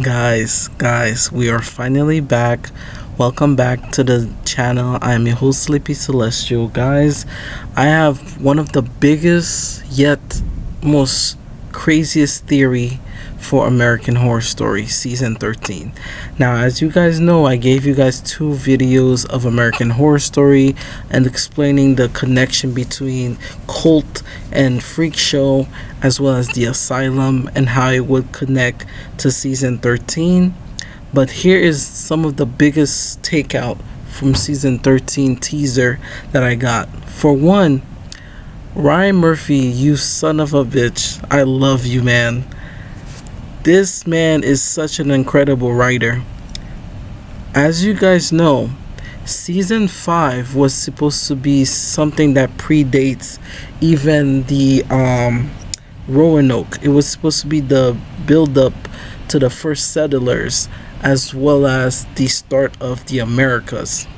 Guys, we are finally back. Welcome back to the channel. I am your host, Sleepy Celestial. Guys, I have one of the biggest yet most craziest theory for American Horror Story season 13. Now, as you guys know, I gave you guys two videos of American Horror Story and explaining the connection between cult and freak show, as well as the asylum, and how it would connect to season 13. But here is some of the biggest takeout from season 13 teaser that I got. For one, Ryan Murphy, you son of a bitch. I love you, man. This man is such an incredible writer. As you guys know, season 5 was supposed to be something that predates even the Roanoke. It was supposed to be the build up to the first settlers as well as the start of the Americas.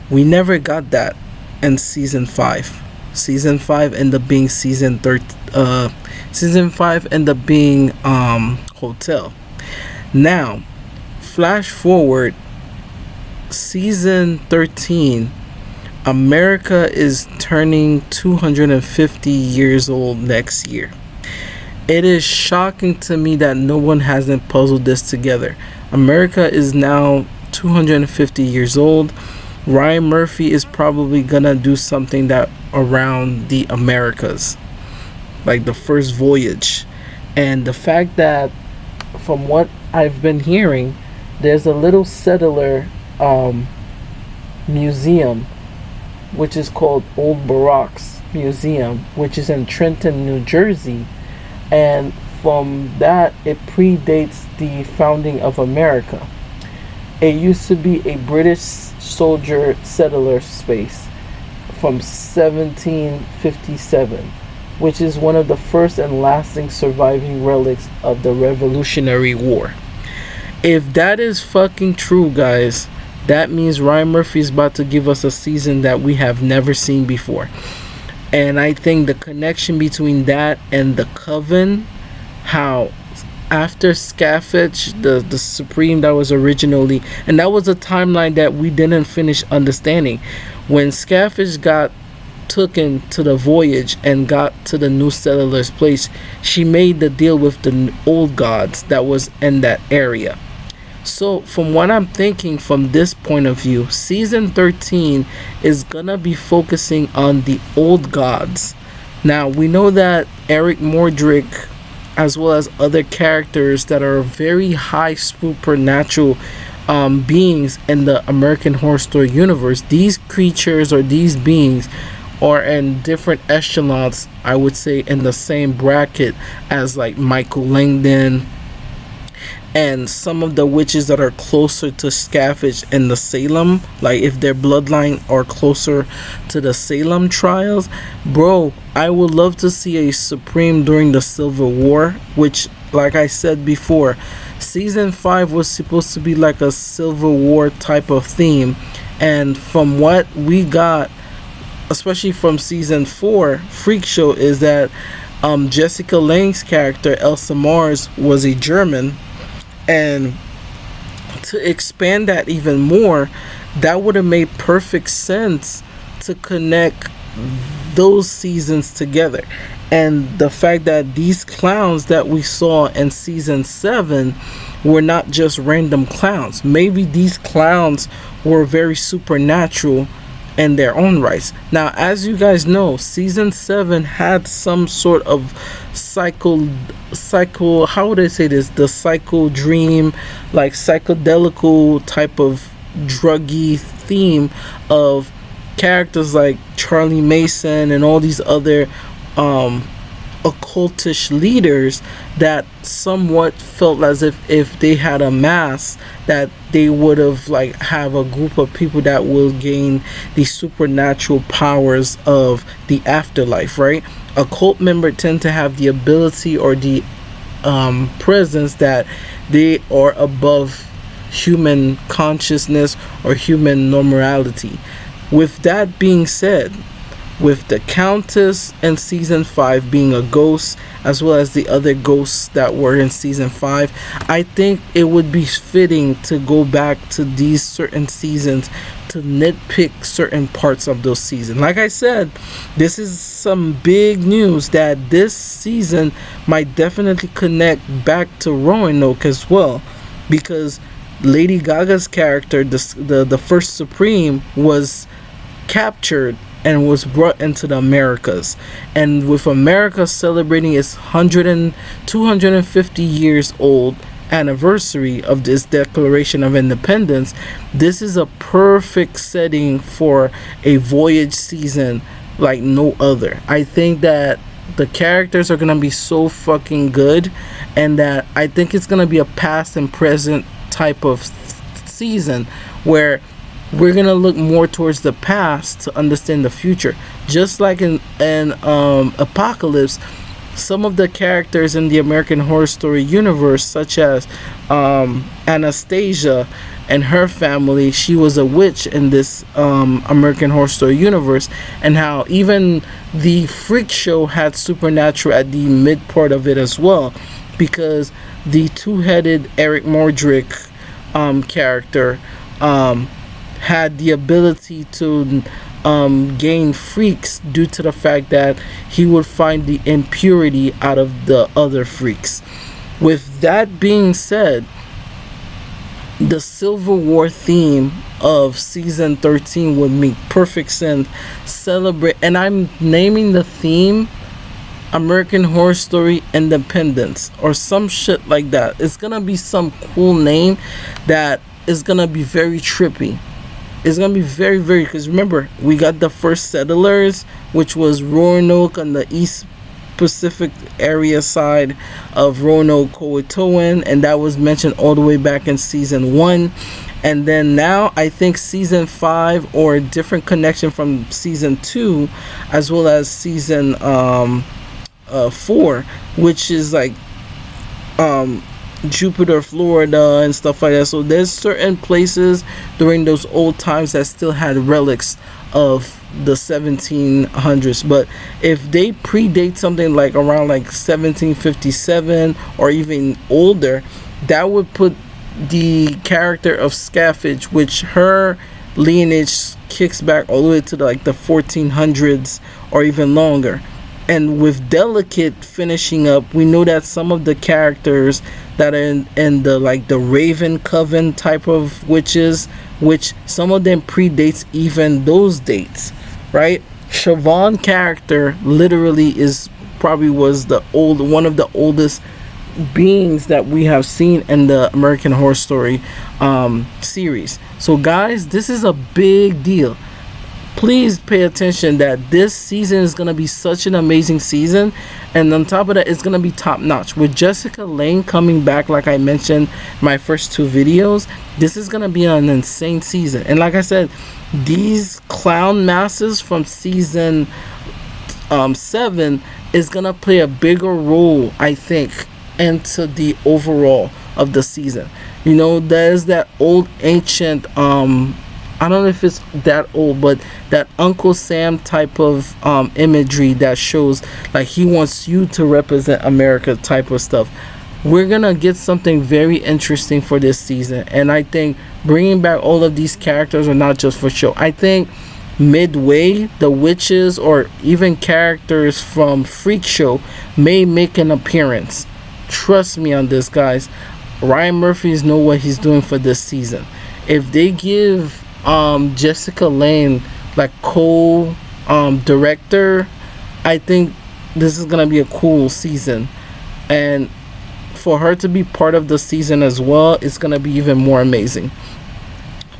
We never got that in season 5. Season 5 ended up being season 5 ended up being Hotel. Now, flash forward season 13, America is turning 250 years old next year. It is shocking to me that no one hasn't puzzled this together. America is now 250 years old. Ryan Murphy is probably gonna do something that around the Americas, like the first voyage. And the fact that, from what I've been hearing, there's a little settler museum which is called Old Barracks Museum, which is in Trenton, New Jersey. And from that, it predates the founding of America. It used to be a British soldier settler space from 1757, which is one of the first and lasting surviving relics of the Revolutionary War. If that is fucking true, guys, that means Ryan Murphy is about to give us a season that we have never seen before. And I think the connection between that and the Coven, how after Scavenge, the Supreme that was originally, and that was a timeline that we didn't finish understanding. When Scavenge got taken to the voyage and got to the new settler's place, she made the deal with the old gods that was in that area. So from what I'm thinking from this point of view, season 13 is gonna be focusing on the old gods. Now we know that Eric Mordrick, as well as other characters that are very high supernatural beings in the American Horror Story universe, these creatures or these beings are in different echelons, I would say, in the same bracket as like Michael Langdon and some of the witches that are closer to Scavenge and the Salem, like if their bloodline are closer to the Salem trials. Bro, I would love to see a Supreme during the Civil War, which, like I said before, season 5 was supposed to be like a Civil War type of theme. And from what we got, especially from season 4 Freak Show, is that Jessica Lange's character Elsa Mars was a German. And to expand that even more, that would have made perfect sense to connect those seasons together. And the fact that these clowns that we saw in season 7 were not just random clowns. Maybe these clowns were very supernatural in their own rights. Now, as you guys know, season 7 had some sort of psycho how would I say this, the psycho dream, like psychedelical type of druggy theme of characters like Charlie Mason and all these other occultish leaders that somewhat felt as if they had a mass, that they would have like have a group of people that will gain the supernatural powers of the afterlife, right? A cult member tend to have the ability or the presence that they are above human consciousness or human normality. With that being said, with the Countess in season 5 being a ghost, as well as the other ghosts that were in season 5. I think it would be fitting to go back to these certain seasons to nitpick certain parts of those seasons. Like I said, this is some big news that this season might definitely connect back to Roanoke as well, because Lady Gaga's character, the first Supreme, was captured and was brought into the Americas. And with America celebrating its 250 years old anniversary of this Declaration of Independence, this is a perfect setting for a voyage season like no other. I think that the characters are gonna be so fucking good, and that I think it's gonna be a past and present type of season where we're gonna look more towards the past to understand the future. Just like in Apocalypse, some of the characters in the American Horror Story universe, such as Anastasia and her family, she was a witch in this American Horror Story universe, and how even the Freak Show had supernatural at the mid part of it as well, because the two-headed Eric Mordrick character had the ability to gain freaks due to the fact that he would find the impurity out of the other freaks. With that being said, the Civil War theme of season 13 would make perfect sense. Celebrate, and I'm naming the theme American Horror Story Independence or some shit like that. It's gonna be some cool name that is gonna be very trippy. It's gonna be very, very, because remember, we got the first settlers, which was Roanoke on the East Pacific area side of Roanoke, Powhatan, and that was mentioned all the way back in season 1. And then now I think season 5, or a different connection from season 2, as well as season 4, which is like Jupiter, Florida, and stuff like that. So there's certain places during those old times that still had relics of the 1700s. But if they predate something like around like 1757 or even older, that would put the character of Scaffage, which her lineage kicks back all the way to like the 1400s or even longer. And with Delicate finishing up, we know that some of the characters that are in the like the Raven Coven type of witches, which some of them predates even those dates, right? Siobhan character literally is probably was one of the oldest beings that we have seen in the American Horror Story series. So guys, this is a big deal. Please pay attention that this season is going to be such an amazing season, and on top of that, it's going to be top notch. With Jessica Lange coming back, like I mentioned in my first 2 videos, this is going to be an insane season. And like I said, these clown masses from season 7 is going to play a bigger role, I think, into the overall of the season. You know, there's that old ancient I don't know if it's that old, but that Uncle Sam type of imagery that shows like he wants you to represent America type of stuff. We're gonna get something very interesting for this season, and I think bringing back all of these characters are not just for show. I think midway, the witches or even characters from Freak Show may make an appearance. Trust me on this, guys. Ryan Murphy's know what he's doing for this season. If they give Jessica Lange like co-director, I think this is gonna be a cool season, and for her to be part of the season as well, it's gonna be even more amazing.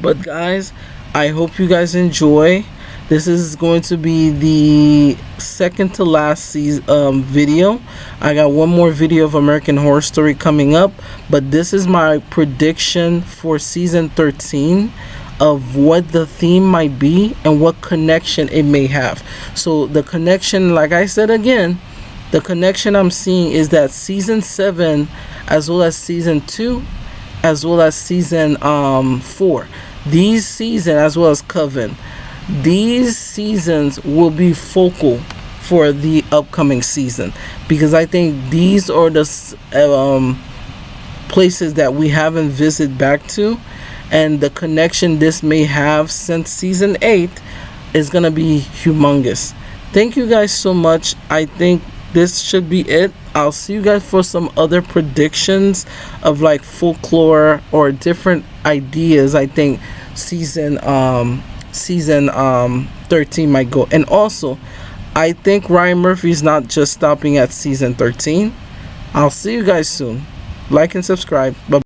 But guys, I hope you guys enjoy. This is going to be the second to last season video. I got one more video of American Horror Story coming up, but this is my prediction for season 13 of what the theme might be and what connection it may have. So the connection, like I said again, the connection I'm seeing is that season 7 as well as season 2 as well as season 4, these seasons, as well as Coven, these seasons will be focal for the upcoming season, because I think these are the places that we haven't visited back to, and the connection this may have since season 8 is gonna be humongous. Thank you guys so much. I think this should be it. I'll see you guys for some other predictions of like folklore or different ideas. I think season 13 might go. And also, I think Ryan Murphy's not just stopping at season 13. I'll see you guys soon. Like and subscribe. Bye.